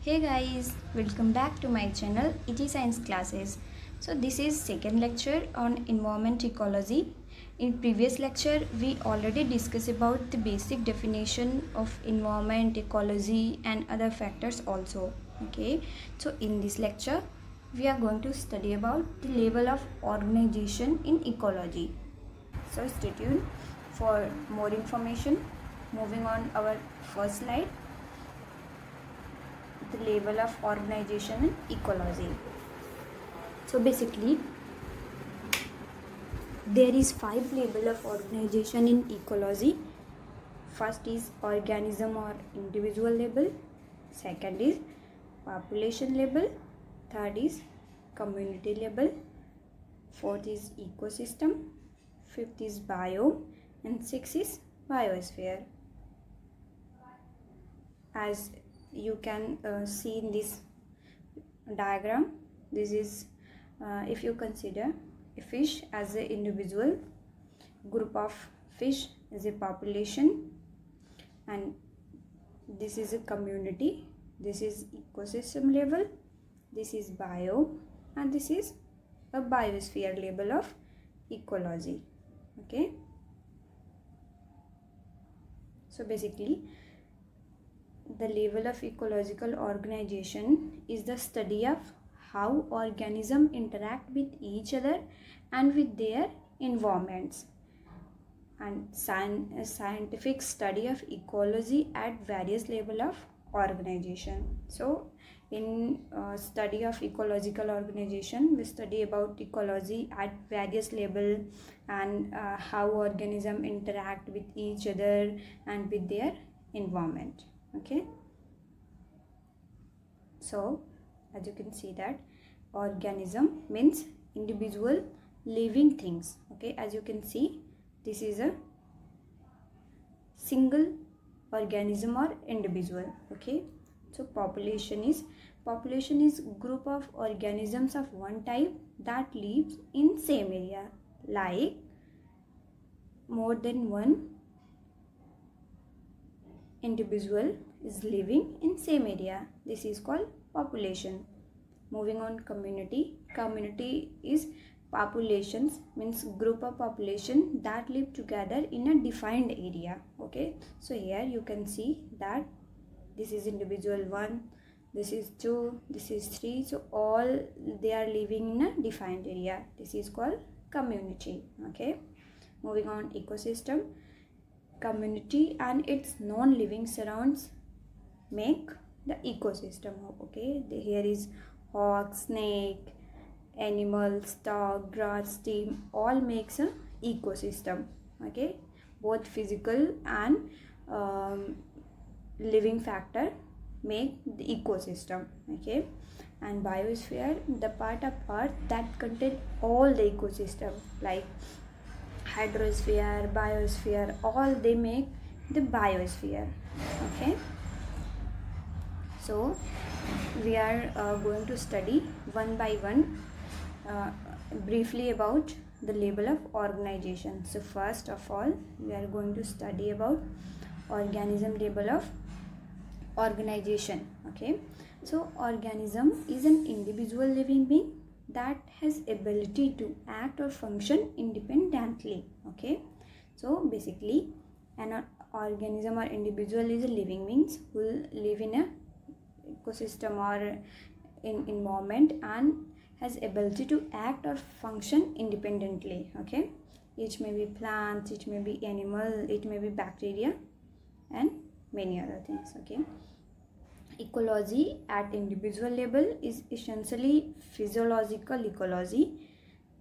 Hey guys, welcome back to my channel ET Science Classes. So this is second lecture on environment ecology. In previous lecture we already discussed about the basic definition of environment ecology and other factors also. Okay, so in this lecture we are going to study about the level of organization in ecology. So stay tuned for more information. Moving on our first slide, the level of organization in ecology. So basically there is 5 level of organization in ecology. First is organism or individual level, second is population level, third is community level, fourth is ecosystem, fifth is biome, and sixth is biosphere. As you can see in this diagram, this is if you consider a fish as an individual, group of fish is a population, and this is a community, this is ecosystem level, this is biome, and this is a biosphere level of ecology. Okay, so basically the level of ecological organization is the study of how organisms interact with each other and with their environments, and scientific study of ecology at various level of organization. So in study of ecological organization, we study about ecology at various level and how organisms interact with each other and with their environment. Okay, so as you can see that organism means individual living things. Okay, as you can see, this is a single organism or individual. Okay, so population is group of organisms of one type that lives in same area, like more than one individual is living in same area. This is called population. Moving on, community is populations, means group of population that live together in a defined area. Okay, so here you can see that this is individual 1, this is 2, this is 3, so all they are living in a defined area. This is called community. Okay, moving on, ecosystem. Community and its non-living surrounds make the ecosystem. Okay, here is hawk, snake, animals, dog, grass, stream, all makes a ecosystem. Okay, both physical and living factor make the ecosystem. Okay, and biosphere, the part of earth that contain all the ecosystem, like hydrosphere, biosphere, all they make the biosphere. Okay, so we are going to study one by one briefly about the level of organization. So first of all we are going to study about organism level of organization. Okay, so organism is an individual living being that has ability to act or function independently. Okay, so basically an organism or individual is a living beings who live in a ecosystem or in environment and has ability to act or function independently. Okay, it may be plants, it may be animal, it may be bacteria, and many other things. Okay, ecology at individual level is essentially physiological ecology,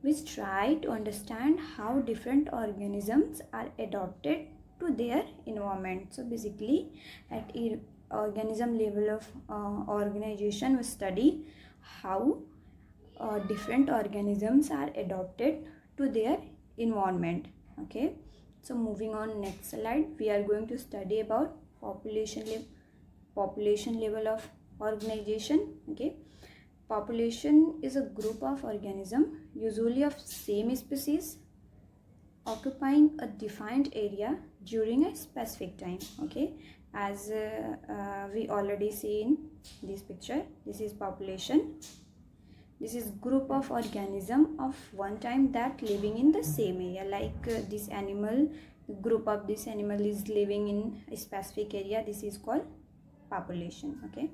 which try to understand how different organisms are adapted to their environment. So basically at organism level of organization, we study how different organisms are adapted to their environment. Okay, so moving on, next slide, we are going to study about population level of organization. Okay, population is a group of organisms, usually of same species, occupying a defined area during a specific time. Okay, as we already see in this picture. This is population. This is group of organism of one time that living in the same area, like this animal, group of this animal is living in a specific area. This is called population. Okay,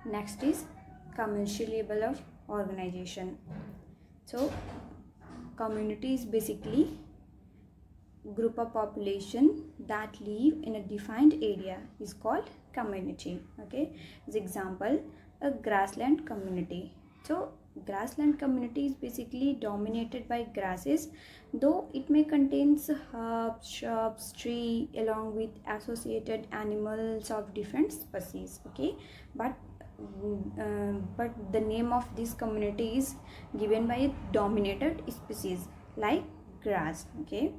next is commercial level of organization. So community is basically group of population that live in a defined area is called community. Okay, as example, a grassland community. So grassland community is basically dominated by grasses, though it may contains herbs, shrubs, tree along with associated animals of different species. Okay, but the name of this community is given by a dominated species like grass. Okay,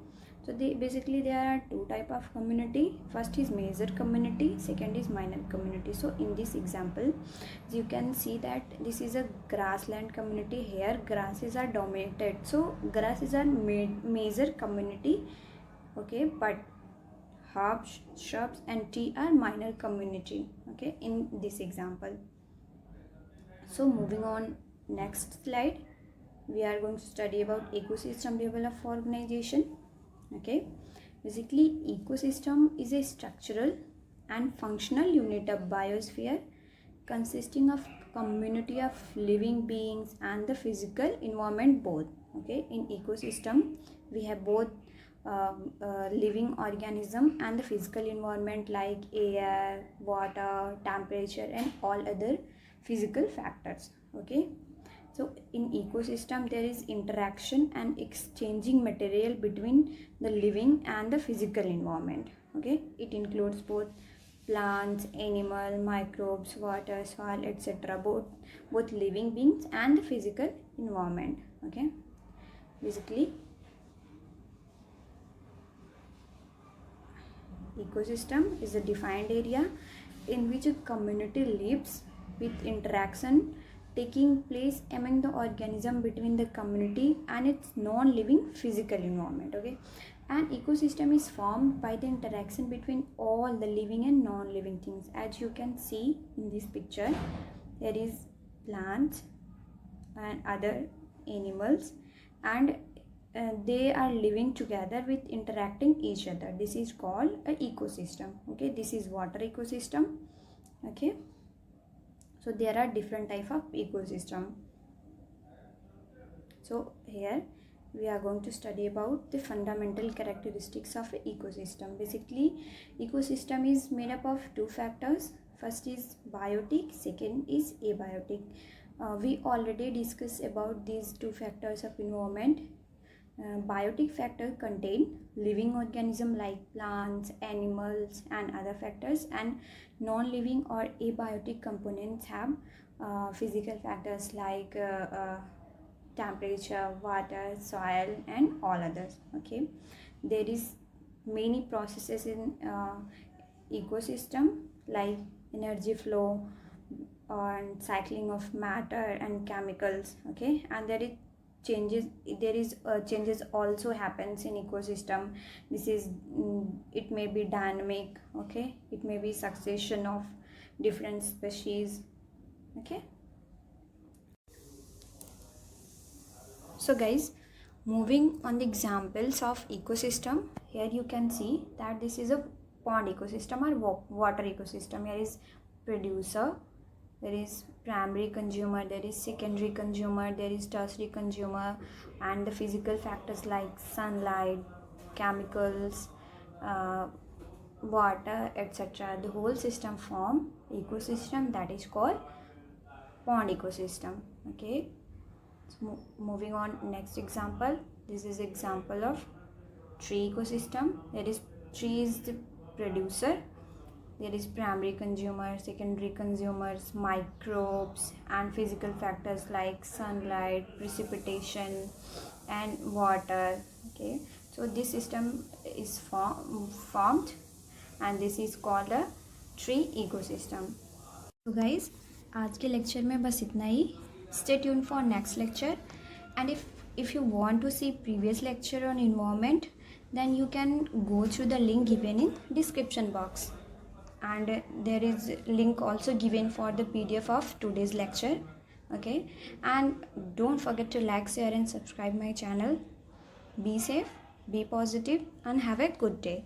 so there are two type of community. First is major community, second is minor community. So in this example you can see that this is a grassland community. Here grasses are dominated, so grasses are major community. Okay, but herbs, shrubs and tea are minor community. Okay, in this example. So moving on, next slide, we are going to study about ecosystem level of organization. Okay, basically ecosystem is a structural and functional unit of biosphere consisting of community of living beings and the physical environment both. Okay, in ecosystem we have both living organism and the physical environment like air, water, temperature and all other physical factors. Okay, so in ecosystem there is interaction and exchanging material between the living and the physical environment. Okay, it includes both plants, animal, microbes, water, soil, etc. both living beings and the physical environment. Okay, basically ecosystem is a defined area in which a community lives with interaction taking place among the organism between the community and its non-living physical environment. Okay, an ecosystem is formed by the interaction between all the living and non-living things. As you can see in this picture, there is plants and other animals, and they are living together with interacting each other. This is called an ecosystem. Okay, this is water ecosystem. Okay, so there are different type of ecosystem. So here we are going to study about the fundamental characteristics of an ecosystem. Basically ecosystem is made up of two factors. First is biotic, second is abiotic. We already discussed about these two factors of environment. Biotic factor contain living organism like plants, animals and other factors, and non-living or abiotic components have physical factors like temperature, water, soil and all others. Okay, there is many processes in ecosystem like energy flow and cycling of matter and chemicals. Okay, and there is changes also happens in ecosystem. This is it may be dynamic. Okay, it may be succession of different species. Okay, so guys, moving on the examples of ecosystem, here you can see that this is a pond ecosystem or water ecosystem. Here is producer, there is primary consumer, there is secondary consumer, there is tertiary consumer, and the physical factors like sunlight, chemicals, water, etc. The whole system form ecosystem that is called pond ecosystem. Okay, so moving on, next example, this is example of tree ecosystem. There is tree is the producer, there is primary consumer, secondary consumers, microbes and physical factors like sunlight, precipitation and water. Okay, so this system is formed and this is called a tree ecosystem. So guys, आज के lecture में बस इतना ही. Stay tuned for next lecture, and if you want to see previous lecture on environment, then you can go through the link given in description box, and there is link also given for the PDF of today's lecture. Okay, and don't forget to like, share and subscribe my channel. Be safe, be positive, and have a good day.